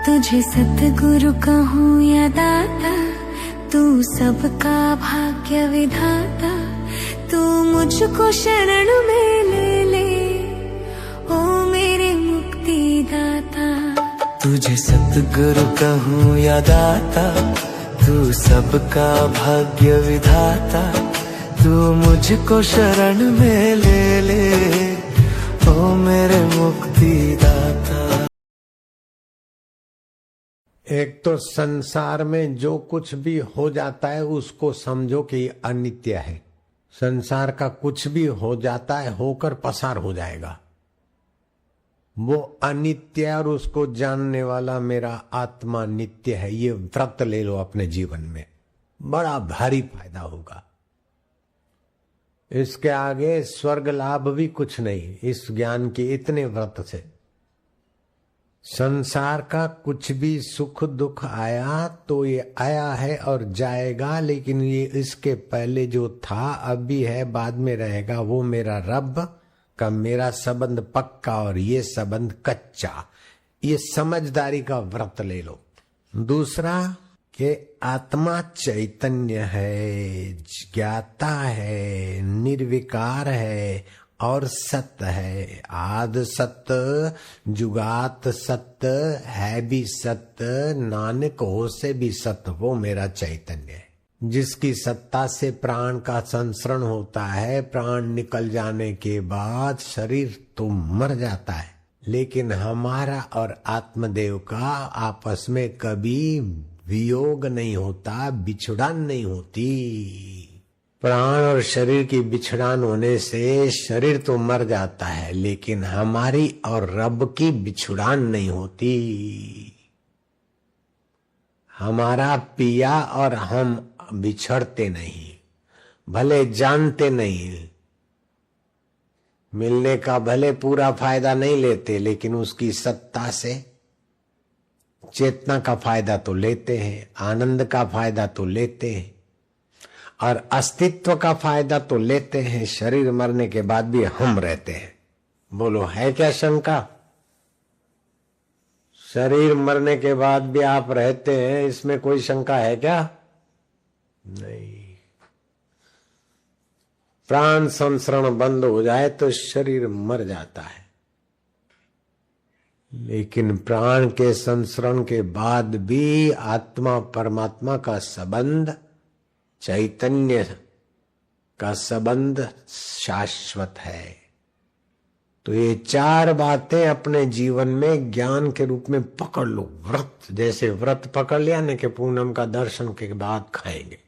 तुझे सतगुरु कहूँ या दाता, तू सबका भाग्य विधाता। तू मुझको शरण में ले ले, ओ मेरे मुक्ति दाता। तुझे सतगुरु कहूँ या दाता, तू सबका भाग्य विधाता। तू मुझको शरण में ले ले, ओ मेरे मुक्ति दाता। एक तो संसार में जो कुछ भी हो जाता है उसको समझो कि अनित्य है। संसार का कुछ भी हो जाता है, होकर पसार हो जाएगा, वो अनित्य है। और उसको जानने वाला मेरा आत्मा नित्य है। ये व्रत ले लो अपने जीवन में, बड़ा भारी फायदा होगा। इसके आगे स्वर्ग लाभ भी कुछ नहीं इस ज्ञान के इतने व्रत से। संसार का कुछ भी सुख दुख आया तो ये आया है और जाएगा, लेकिन ये इसके पहले जो था, अब भी है, बाद में रहेगा। वो मेरा रब का मेरा संबंध पक्का और ये संबंध कच्चा। ये समझदारी का व्रत ले लो। दूसरा कि आत्मा चैतन्य है, ज्ञाता है, निर्विकार है और सत्य है। आद सत्य, जुगात सत्य, है भी सत्य, नानक हो से भी सत्य। वो मेरा चैतन्य है, जिसकी सत्ता से प्राण का संसरण होता है। प्राण निकल जाने के बाद शरीर तो मर जाता है, लेकिन हमारा और आत्मदेव का आपस में कभी वियोग नहीं होता, बिछुड़न नहीं होती। प्राण और शरीर की बिछड़ान होने से शरीर तो मर जाता है, लेकिन हमारी और रब की बिछुड़ान नहीं होती। हमारा पिया और हम बिछड़ते नहीं, भले जानते नहीं, मिलने का भले पूरा फायदा नहीं लेते, लेकिन उसकी सत्ता से चेतना का फायदा तो लेते हैं, आनंद का फायदा तो लेते हैं और अस्तित्व का फायदा तो लेते हैं। शरीर मरने के बाद भी हम रहते हैं। बोलो है क्या शंका? शरीर मरने के बाद भी आप रहते हैं, इसमें कोई शंका है क्या? नहीं। प्राण संसरण बंद हो जाए तो शरीर मर जाता है, लेकिन प्राण के संसरण के बाद भी आत्मा परमात्मा का संबंध, चैतन्य का संबंध शाश्वत है। तो ये चार बातें अपने जीवन में ज्ञान के रूप में पकड़ लो। व्रत जैसे व्रत पकड़ लिया न कि पूनम का दर्शन के बाद खाएंगे,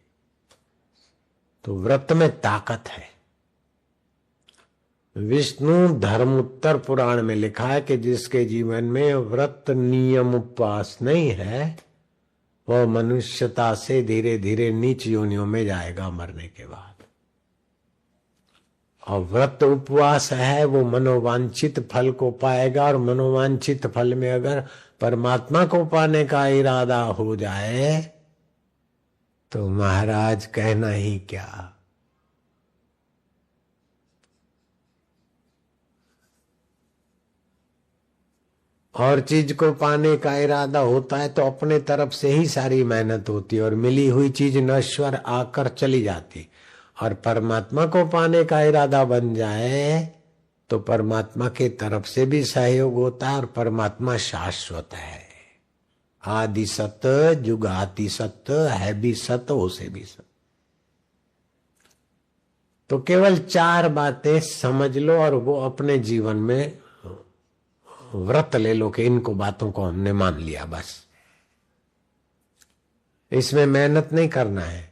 तो व्रत में ताकत है। विष्णु धर्मोत्तर पुराण में लिखा है कि जिसके जीवन में व्रत नियम उपवास नहीं है, वह मनुष्यता से धीरे धीरे नीच योनियों में जाएगा मरने के बाद। और व्रत उपवास है, वो मनोवांछित फल को पाएगा। और मनोवांछित फल में अगर परमात्मा को पाने का इरादा हो जाए तो महाराज कहना ही क्या। और चीज को पाने का इरादा होता है तो अपने तरफ से ही सारी मेहनत होती है और मिली हुई चीज नश्वर आकर चली जाती। और परमात्मा को पाने का इरादा बन जाए तो परमात्मा के तरफ से भी सहयोग होता है और परमात्मा शाश्वत है। आदि सत्य, जुगाति सत्य, है भी सत्य, उसे भी सत्य। तो केवल चार बातें समझ लो और वो अपने जीवन में व्रत ले लो कि इनको बातों को हमने मान लिया। बस इसमें मेहनत नहीं करना है।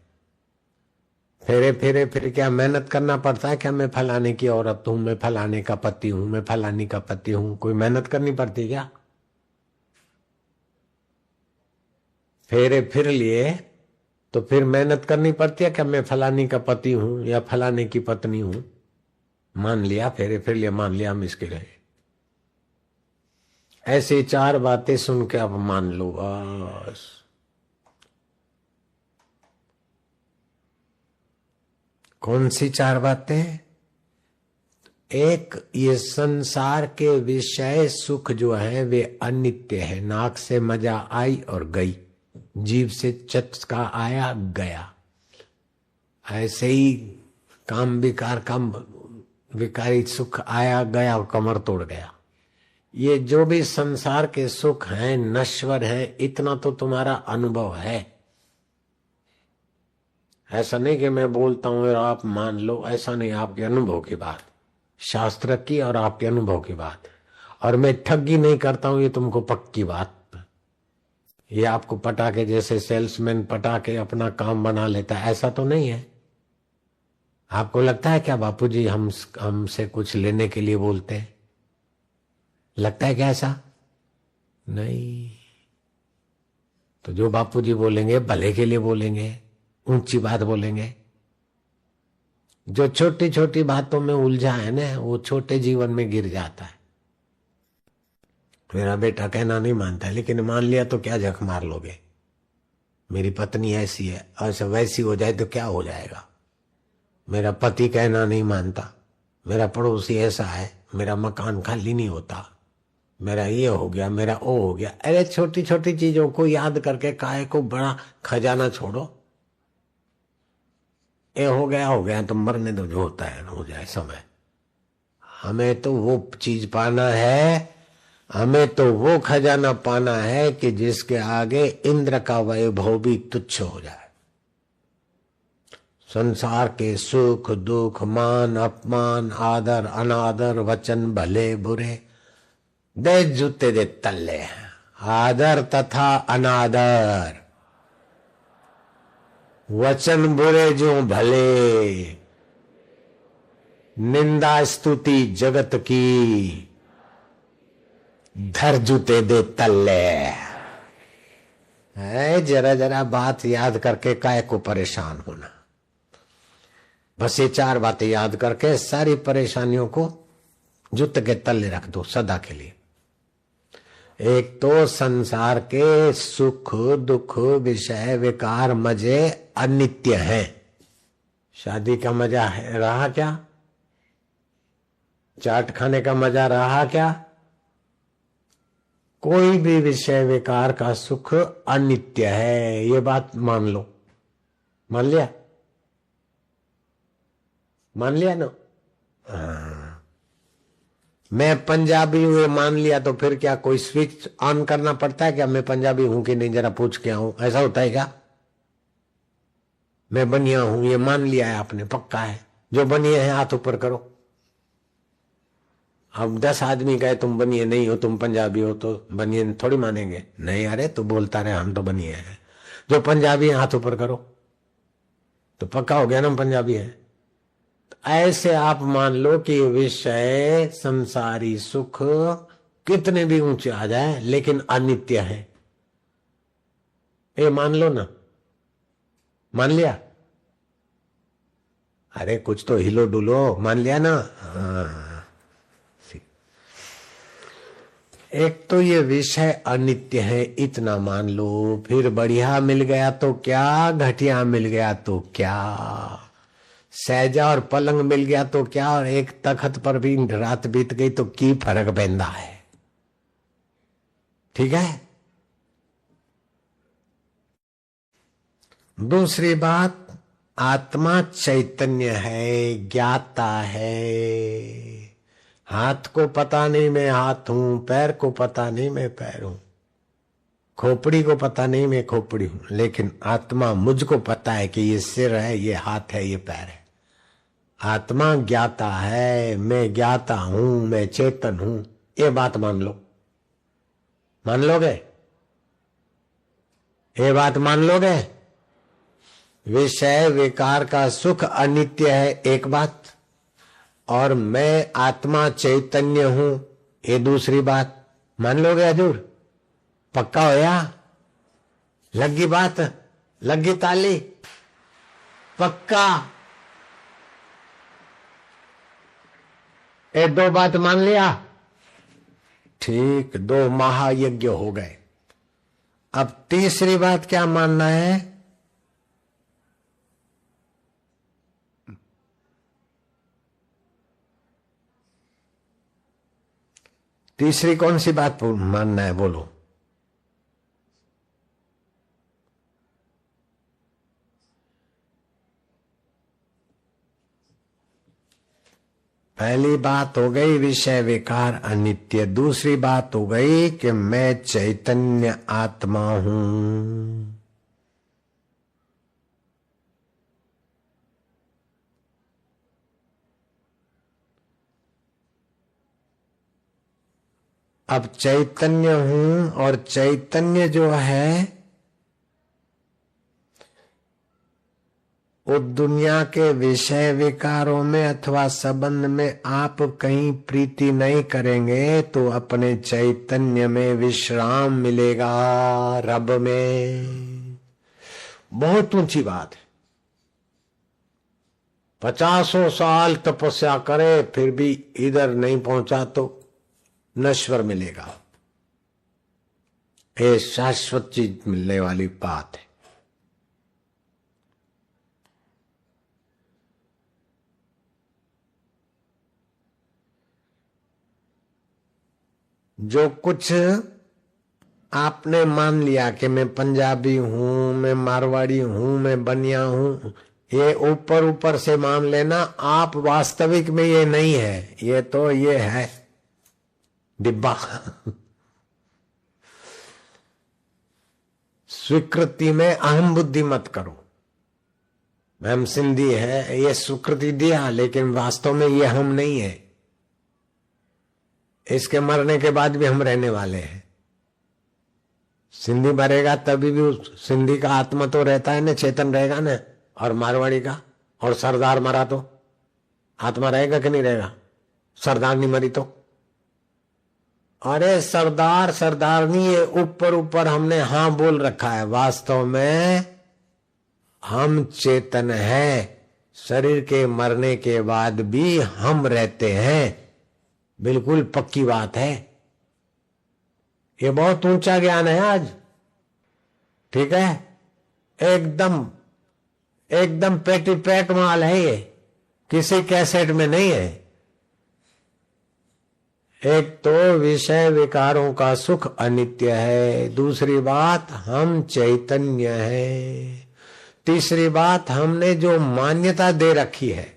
फिर क्या मेहनत करना पड़ता है? क्या मैं फलाने की औरत हूं, मैं फलाने का पति हूं, मैं फलानी का पति हूं, कोई मेहनत करनी पड़ती क्या? फेरे फिर लिए तो फिर मेहनत करनी पड़ती है क्या? मैं फलानी का पति हूं या फलाने की पत्नी हूं, मान लिया, फेरे फिर लिए मान लिया, हम इसके रहे। ऐसी चार बातें सुन के अब मान लो बस। कौन सी चार बातें? एक, ये संसार के विषय सुख जो है वे अनित्य है। नाक से मजा आई और गई, जीभ से चटका आया गया। ऐसे ही काम विकार का विकारी सुख आया गया और कमर तोड़ गया। ये जो भी संसार के सुख हैं नश्वर है, इतना तो तुम्हारा अनुभव है। ऐसा नहीं कि मैं बोलता हूं और आप मान लो, ऐसा नहीं, आपके अनुभव की बात, शास्त्र की और आपके अनुभव की बात। और मैं ठगी नहीं करता हूं, ये तुमको पक्की बात। ये आपको पटाके जैसे सेल्समैन पटाके अपना काम बना लेता है, ऐसा तो नहीं है। आपको लगता है क्या बापूजी हमसे कुछ लेने के लिए बोलते हैं? लगता है क्या ऐसा? नहीं। तो जो बापूजी बोलेंगे भले के लिए बोलेंगे, ऊंची बात बोलेंगे। जो छोटी छोटी बातों में उलझा है ना, वो छोटे जीवन में गिर जाता है। मेरा बेटा कहना नहीं मानता है, लेकिन मान लिया तो क्या जख मार लोगे? मेरी पत्नी ऐसी है, ऐसा वैसी हो जाए तो क्या हो जाएगा? मेरा पति कहना नहीं मानता, मेरा पड़ोसी ऐसा है, मेरा मकान खाली नहीं होता, मेरा ये हो गया, मेरा वो हो गया। अरे छोटी छोटी चीजों को याद करके काहे को बड़ा खजाना छोड़ो। ये हो गया तो मरने दो, जो होता है हो जाए समय। हमें तो वो चीज पाना है, हमें तो वो खजाना पाना है कि जिसके आगे इंद्र का वैभव भी तुच्छ हो जाए। संसार के सुख दुख, मान अपमान, आदर अनादर, वचन भले बुरे, दे जूते दे तल्ले। आदर तथा अनादर, वचन बुरे जो भले, निंदा स्तुति जगत की, धर जूते दे तल्ले। है जरा जरा बात याद करके काय को परेशान होना। बस ये चार बातें याद करके सारी परेशानियों को जूते के तल्ले रख दो सदा के लिए। एक तो संसार के सुख दुख विषय विकार मजे अनित्य हैं। शादी का मजा है रहा क्या? चाट खाने का मजा रहा क्या? कोई भी विषय विकार का सुख अनित्य है, ये बात मान लो। मान लिया? मान लिया ना? मैं पंजाबी हूं ये मान लिया तो फिर क्या कोई स्विच ऑन करना पड़ता है क्या? मैं पंजाबी हूं कि नहीं जरा पूछ के आऊं, ऐसा होता है क्या? मैं बनिया हूं ये मान लिया है आपने, पक्का है। जो बनिए हैं हाथ ऊपर करो। अब 10 आदमी कहे तुम बनिए नहीं हो, तुम पंजाबी हो, तो बनिए थोड़ी मानेंगे। नहीं, अरे तू बोलता रहे, हम तो बनिए हैं। जो पंजाबी है हाथ ऊपर करो, तो पक्का हो गया ना हम पंजाबी है। ऐसे आप मान लो कि विषय संसारी सुख कितने भी ऊंचे आ जाए लेकिन अनित्य है, ये मान लो ना। मान लिया? अरे कुछ तो हिलो डुलो, मान लिया ना? हाँ। एक तो ये विषय अनित्य है, इतना मान लो। फिर बढ़िया मिल गया तो क्या, घटिया मिल गया तो क्या, सहजा और पलंग मिल गया तो क्या, और एक तखत पर भी रात बीत गई तो की फर्क पैंदा है। ठीक है। दूसरी बात, आत्मा चैतन्य है, ज्ञाता है। हाथ को पता नहीं मैं हाथ हूं, पैर को पता नहीं मैं पैर हूं, खोपड़ी को पता नहीं मैं खोपड़ी हूं, लेकिन आत्मा मुझको पता है कि ये सिर है, ये हाथ है, ये पैर है। आत्मा ज्ञाता है, मैं ज्ञाता हूं, मैं चेतन हूं। ये बात मान लो। मान लोगे? ये बात मान लोगे? विषय विकार का सुख अनित्य है, एक बात, और मैं आत्मा चैतन्य हूं, ये दूसरी बात। मान लोगे हजूर? पक्का होया? लगी बात? लगी ताली? पक्का? ये दो बात मान लिया? ठीक, 2 महायज्ञ हो गए। अब तीसरी बात क्या मानना है? तीसरी कौन सी बात मानना है, बोलो। पहली बात हो गई विषय विकार अनित्य। दूसरी बात हो गई कि मैं चैतन्य आत्मा हूं। अब चैतन्य हूं, और चैतन्य जो है वो दुनिया के विषय विकारों में अथवा संबंध में आप कहीं प्रीति नहीं करेंगे तो अपने चैतन्य में विश्राम मिलेगा, रब में। बहुत ऊंची बात है। 50 साल तपस्या करे फिर भी इधर नहीं पहुंचा तो नश्वर मिलेगा। ये शाश्वत चीज मिलने वाली बात है। जो कुछ आपने मान लिया कि मैं पंजाबी हूं, मैं मारवाड़ी हूं, मैं बनिया हूं, ये ऊपर ऊपर से मान लेना। आप वास्तविक में ये नहीं है, ये है डिब्बा। स्वीकृति में अहम बुद्धि मत करो। हम सिंधी है, ये स्वीकृति दिया, लेकिन वास्तव में ये हम नहीं है। इसके मरने के बाद भी हम रहने वाले हैं। सिंधी मरेगा तभी भी उस सिंधी का आत्मा तो रहता है ना, चेतन रहेगा ना। और मारवाड़ी का और सरदार मरा तो आत्मा रहेगा कि नहीं रहेगा? सरदार नहीं मरी तो? अरे सरदार सरदारनी ये ऊपर ऊपर हमने हाँ बोल रखा है, वास्तव में हम चेतन हैं। शरीर के मरने के बाद भी हम रहते हैं, बिल्कुल पक्की बात है। ये बहुत ऊंचा ज्ञान है आज, ठीक है। एकदम एकदम पेटी पैक माल है ये, किसी कैसेट में नहीं है। एक तो विषय विकारों का सुख अनित्य है, दूसरी बात हम चैतन्य है, तीसरी बात हमने जो मान्यता दे रखी है,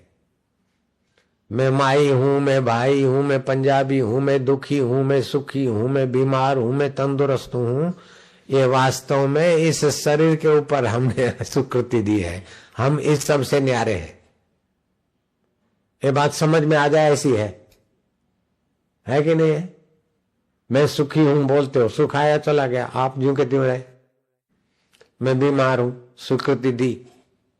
मैं माई हूं, मैं भाई हूं, मैं पंजाबी हूं, मैं दुखी हूं, मैं सुखी हूं, मैं बीमार हूं, मैं तंदुरुस्त हूं, ये वास्तव में इस शरीर के ऊपर हमने स्वीकृति दी है। हम इस सब से न्यारे हैं। ये बात समझ में आ जाए ऐसी है कि नहीं है? मैं सुखी हूं बोलते हो, सुख आया चला गया, आप ज्यों के त्यों रहे। मैं बीमार हूं, स्वीकृति दी,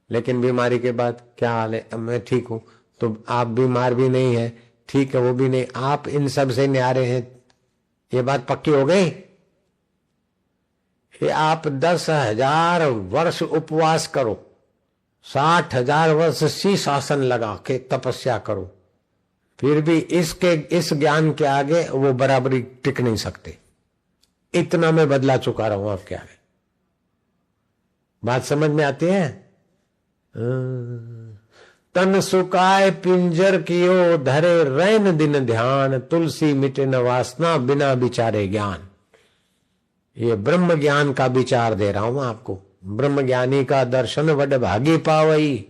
लेकिन बीमारी के बाद क्या हाल है? मैं ठीक हूं, तो आप बीमार भी नहीं है, ठीक है वो भी नहीं, आप इन सब से न्यारे हैं। ये बात पक्की हो गई। कि आप 10,000 वर्ष उपवास करो, 60,000 वर्ष शीर्षासन लगा के तपस्या करो, फिर भी इस ज्ञान के आगे वो बराबरी टिक नहीं सकते। इतना मैं बदला चुका रहा हूं आपके आगे। बात समझ में आती है? तन सुकाय पिंजर कियो, धरे रैन दिन ध्यान, तुलसी मिटे न वासना, बिना विचारे ज्ञान। ये ब्रह्म ज्ञान का विचार दे रहा हूं आपको। ब्रह्म ज्ञानी का दर्शन वड भागी पावई,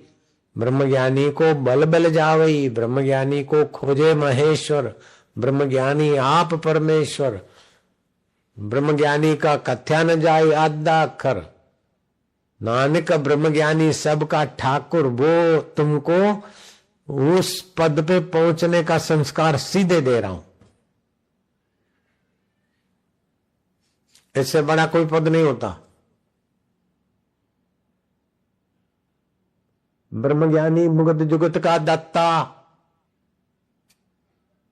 ब्रह्म ज्ञानी को बल बल जावई, ब्रह्म ज्ञानी को खोजे महेश्वर, ब्रह्म ज्ञानी आप परमेश्वर, ब्रह्म ज्ञानी का कथ्या न जाए आधा अक्षर, नानक ब्रह्म ज्ञानी सबका ठाकुर। वो तुमको उस पद पे पहुंचने का संस्कार सीधे दे रहा हूं। इससे बड़ा कोई पद नहीं होता। ब्रह्मज्ञानी मुगत जुगत का दत्ता,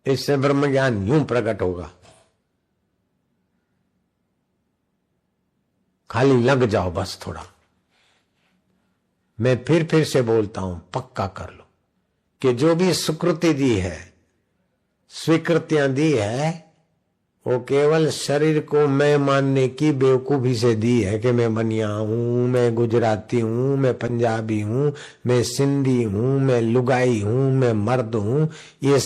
इससे ब्रह्मज्ञान यूं प्रकट होगा। खाली लग जाओ बस थोड़ा। मैं फिर से बोलता हूं, पक्का कर लो कि जो भी स्वीकृति दी है, स्वीकृतियां दी है, वो केवल शरीर को मैं मानने की बेवकूफी से दी है कि मैं बनिया हूँ, मैं गुजराती हूँ, मैं पंजाबी हूँ, मैं सिंधी हूँ, मैं लुगाई हूँ, मैं मर्द हूँ। ये